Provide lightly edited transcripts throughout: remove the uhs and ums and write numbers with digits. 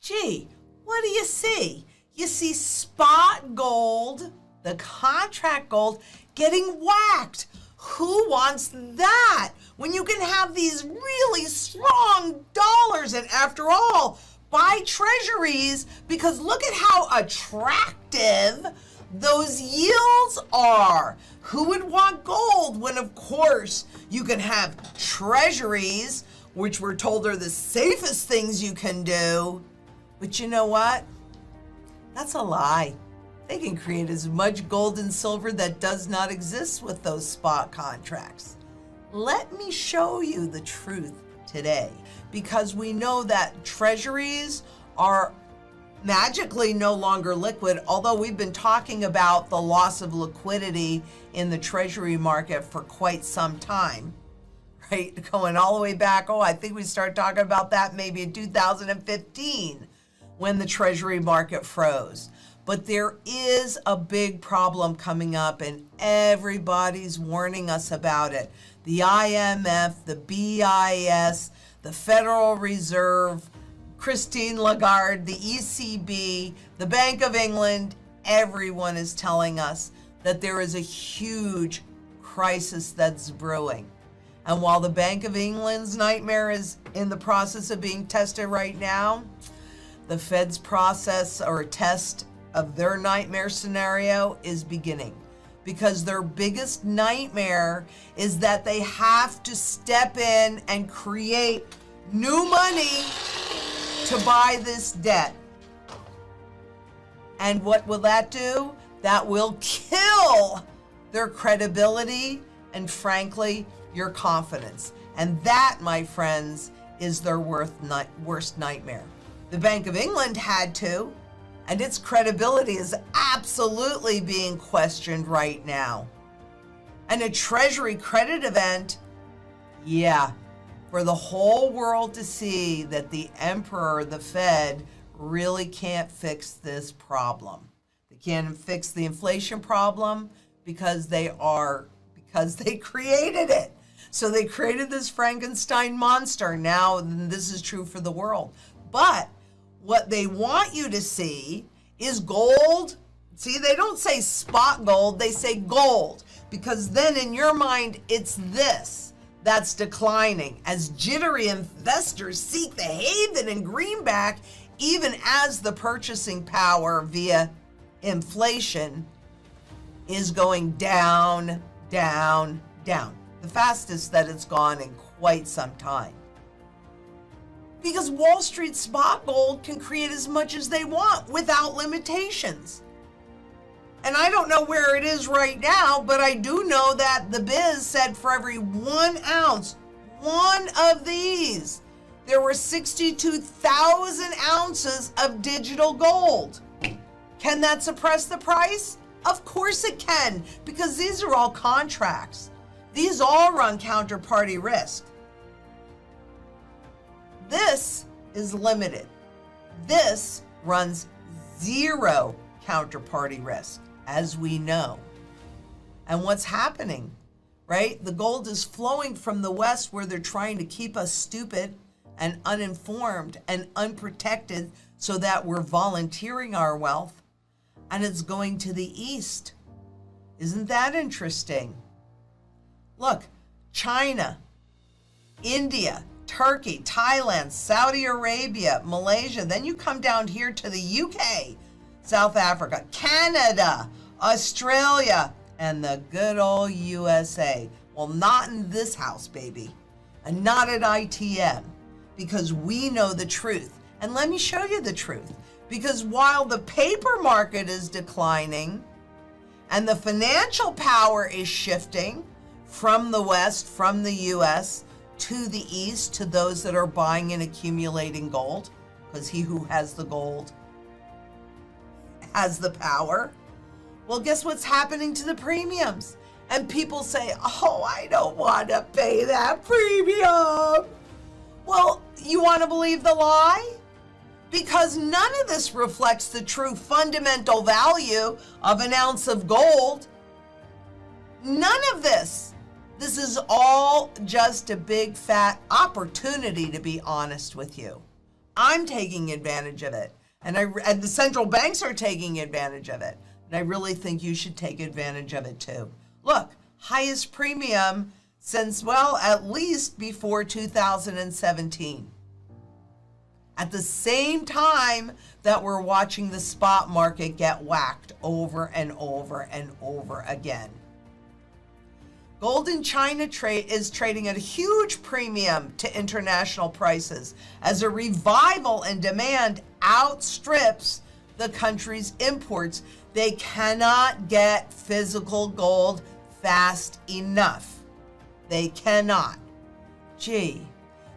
Gee, what do you see? You see spot gold, the contract gold, getting whacked. Who wants that when you can have these really strong dollars? And after all, buy treasuries, because look at how attractive those yields are. Who would want gold when, of course, you can have treasuries, which we're told are the safest things you can do? But you know what? That's a lie. They can create as much gold and silver that does not exist with those spot contracts. Let me show you the truth today, because we know that treasuries are magically no longer liquid, although we've been talking about the loss of liquidity in the treasury market for quite some time, right? Going all the way back, I think we started talking about that maybe in 2015 when the treasury market froze. But there is a big problem coming up, and everybody's warning us about it. The IMF, the BIS, the Federal Reserve, Christine Lagarde, the ECB, the Bank of England, everyone is telling us that there is a huge crisis that's brewing. And while the Bank of England's nightmare is in the process of being tested right now, the Fed's process or test of their nightmare scenario is beginning, because their biggest nightmare is that they have to step in and create new money to buy this debt. And what will that do? That will kill their credibility and, frankly, your confidence. And that, my friends, is their worst nightmare. The Bank of England had to, and its credibility is absolutely being questioned right now. And a Treasury credit event, for the whole world to see that the emperor, the Fed, really can't fix this problem. They can't fix the inflation problem because they created it. So they created this Frankenstein monster. Now this is true for the world. But what they want you to see is gold. See, they don't say spot gold, they say gold, because then in your mind, it's this that's declining as jittery investors seek the haven and greenback, even as the purchasing power via inflation is going down, down, down. The fastest that it's gone in quite some time. Because Wall Street spot gold can create as much as they want without limitations. And I don't know where it is right now, but I do know that the Biz said for every 1 ounce, one of these, there were 62,000 ounces of digital gold. Can that suppress the price? Of course it can, because these are all contracts. These all run counterparty risk. This is limited. This runs zero counterparty risk, as we know. And what's happening, right? The gold is flowing from the West, where they're trying to keep us stupid and uninformed and unprotected so that we're volunteering our wealth, and it's going to the East. Isn't that interesting? Look, China, India, Turkey, Thailand, Saudi Arabia, Malaysia. Then you come down here to the UK, South Africa, Canada, Australia, and the good old USA. Well, not in this house, baby, and not at ITM, because we know the truth. And let me show you the truth. Because while the paper market is declining and the financial power is shifting from the West, from the US, to the East, to those that are buying and accumulating gold, because he who has the gold has the power. Well, guess what's happening to the premiums? And people say, I don't want to pay that premium. Well, you want to believe the lie? Because none of this reflects the true fundamental value of an ounce of gold. None of this. This is all just a big fat opportunity, to be honest with you. I'm taking advantage of it. And the central banks are taking advantage of it. And I really think you should take advantage of it too. Look, highest premium since, well, at least before 2017. At the same time that we're watching the spot market get whacked over and over and over again. Gold in China is trading at a huge premium to international prices as a revival in demand outstrips the country's imports. They cannot get physical gold fast enough. They cannot. Gee.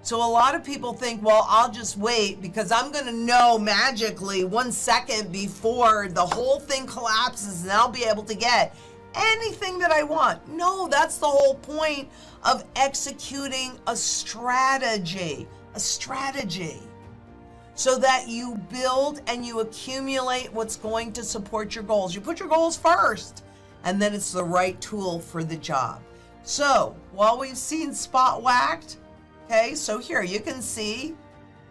So a lot of people think, well, I'll just wait because I'm going to know magically 1 second before the whole thing collapses and I'll be able to get anything that I want. No, that's the whole point of executing a strategy, so that you build and you accumulate what's going to support your goals. You put your goals first, and then it's the right tool for the job. So while we've seen spot whacked, okay, so here you can see,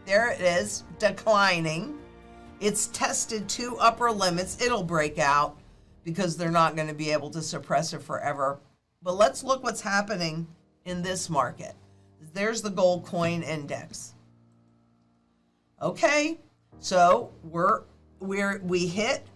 there it is, declining. It's tested 2 upper limits. It'll break out because they're not going to be able to suppress it forever. But let's look what's happening in this market. There's the gold coin index. Okay, so we hit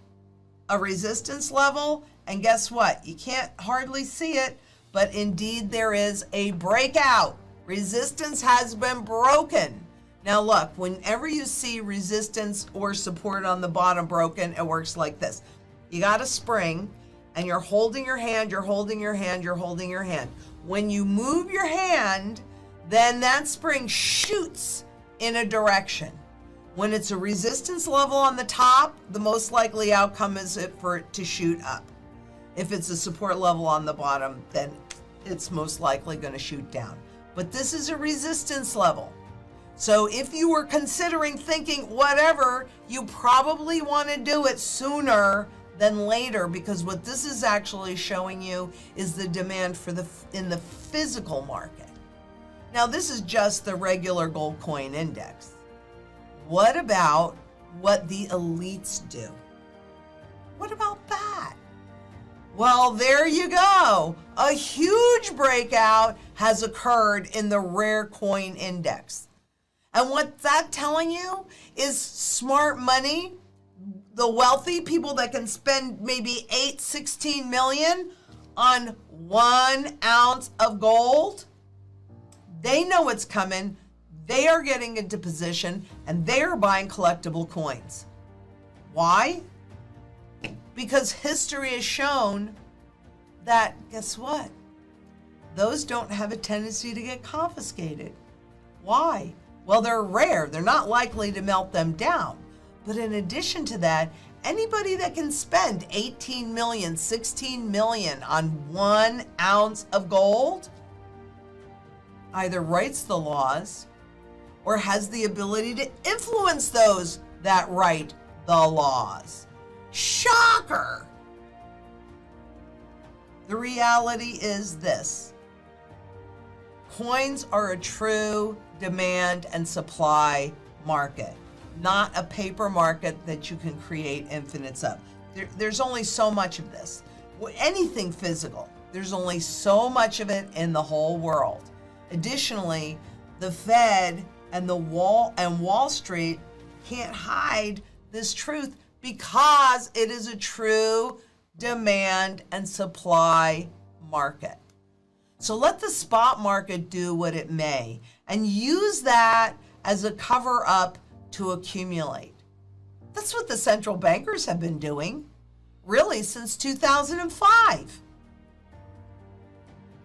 a resistance level, and guess what? You can't hardly see it, but indeed there is a breakout. Resistance has been broken. Now look, whenever you see resistance or support on the bottom broken, it works like this. You got a spring, and you're holding your hand, you're holding your hand, you're holding your hand. When you move your hand, then that spring shoots in a direction. When it's a resistance level on the top, the most likely outcome is for it to shoot up. If it's a support level on the bottom, then it's most likely going to shoot down. But this is a resistance level. So if you were considering thinking whatever, you probably want to do it sooner than later, because what this is actually showing you is the demand for in the physical market. Now this is just the regular gold coin index. What about what the elites do? What about that? Well, there you go. A huge breakout has occurred in the rare coin index. And what that's telling you is smart money, the wealthy people that can spend maybe 16 million on 1 ounce of gold, they know it's coming. They are getting into position and they are buying collectible coins. Why? Because history has shown that, guess what? Those don't have a tendency to get confiscated. Why? Well, they're rare. They're not likely to melt them down. But in addition to that, anybody that can spend 18 million, 16 million on 1 ounce of gold either writes the laws or has the ability to influence those that write the laws. Shocker! The reality is this. Coins are a true demand and supply market, not a paper market that you can create infinites of. There's only so much of this. Anything physical, there's only so much of it in the whole world. Additionally, the Fed and Wall Street can't hide this truth because it is a true demand and supply market. So let the spot market do what it may and use that as a cover up to accumulate. That's what the central bankers have been doing, really, since 2005.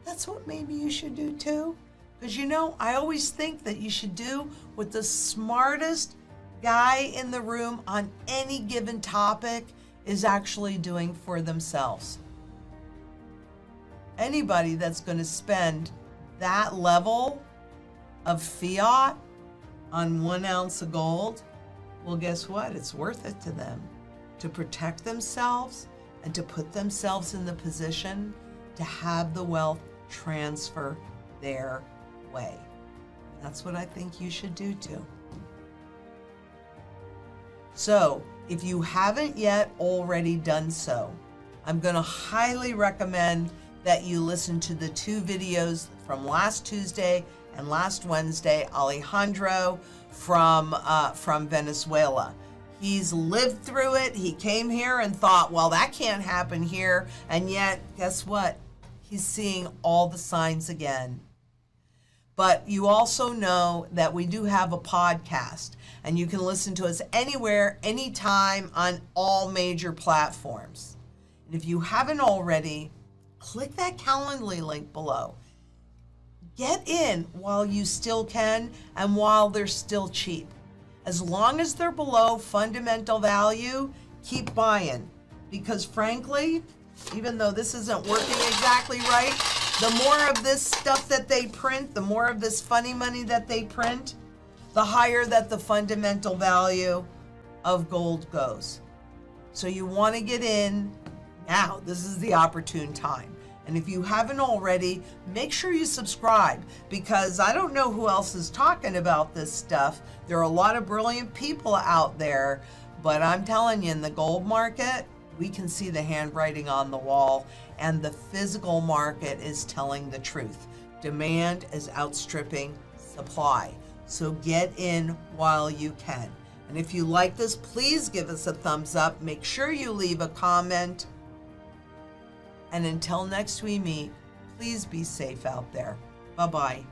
That's what maybe you should do too. Because you know, I always think that you should do what the smartest guy in the room on any given topic is actually doing for themselves. Anybody that's going to spend that level of fiat on 1 ounce of gold, well, guess what? It's worth it to them to protect themselves and to put themselves in the position to have the wealth transfer their way. That's what I think you should do too. So if you haven't yet already done so, I'm going to highly recommend that you listen to the 2 videos from last Tuesday and last Wednesday. Alejandro from Venezuela. He's lived through it. He came here and thought, well, that can't happen here. And yet, guess what? He's seeing all the signs again. But you also know that we do have a podcast, and you can listen to us anywhere, anytime, on all major platforms. And if you haven't already, click that Calendly link below. Get in while you still can and while they're still cheap. As long as they're below fundamental value, keep buying. Because frankly, even though this isn't working exactly right, the more of this stuff that they print, the more of this funny money that they print, the higher that the fundamental value of gold goes. So you want to get in now. This is the opportune time. And if you haven't already, make sure you subscribe, because I don't know who else is talking about this stuff. There are a lot of brilliant people out there, but I'm telling you, in the gold market, we can see the handwriting on the wall, and the physical market is telling the truth. Demand is outstripping supply. So get in while you can. And if you like this, please give us a thumbs up. Make sure you leave a comment. And until next we meet, please be safe out there. Bye-bye.